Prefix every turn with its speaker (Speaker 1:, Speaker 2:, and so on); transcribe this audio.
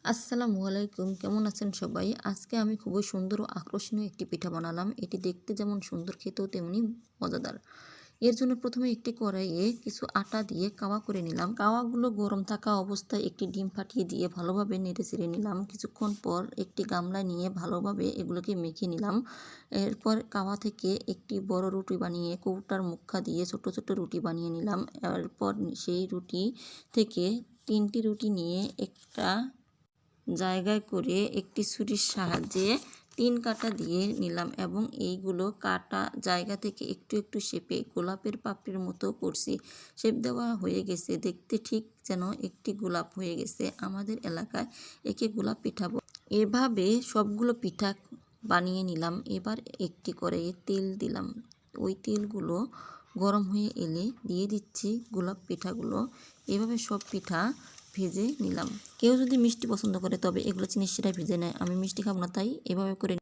Speaker 1: আসসালামু আলাইকুম, কেমন আছেন সবাই? আজকে আমি খুবই সুন্দর ও আকর্ষণীয় একটি পিঠা বানালাম। এটি দেখতে যেমন সুন্দর, খেতেও তেমনি মজাদার। এর জন্য প্রথমে একটি কড়াইয়ে কিছু আটা দিয়ে কাওয়া করে নিলাম। কাওয়াগুলো গরম থাকা অবস্থায় একটি ডিম ফাটিয়ে দিয়ে ভালোভাবে নেড়ে-চেড়ে নিলাম। কিছুক্ষণ পর একটি গামলা নিয়ে ভালোভাবে এগুলোকে মেখে নিলাম। এরপর কাওয়া থেকে একটি বড় রুটি বানিয়ে কৌটার মুখা দিয়ে ছোট ছোট রুটি বানিয়ে নিলাম। এরপর সেই রুটি থেকে ৩টি রুটি নিয়ে একটা জায়গায় করে একটি ছুরির সাহায্যে ৩ কাটা দিয়ে নিলাম এবং এইগুলো কাটা জায়গা থেকে একটু একটু শেপে গোলাপের পাপড়ির মতো করছি। শেপ দেওয়া হয়ে গেছে, দেখতে ঠিক যেন একটি গোলাপ হয়ে গেছে। আমাদের এলাকায় একে গোলাপ পিঠা বলে। এভাবে সবগুলো পিঠা বানিয়ে নিলাম। এবার একটি কড়াইয়ে তেল দিলাম। ওই তেলগুলো গরম হয়ে এলে দিয়ে দিচ্ছি গোলাপ পিঠাগুলো। এভাবে সব পিঠা ভেজে নিলাম। কেউ যদি মিষ্টি পছন্দ করে তবে এগুলো চিনির শিরায় ভেজে নেয়। আমি মিষ্টি খাবো না, তাই এভাবে করে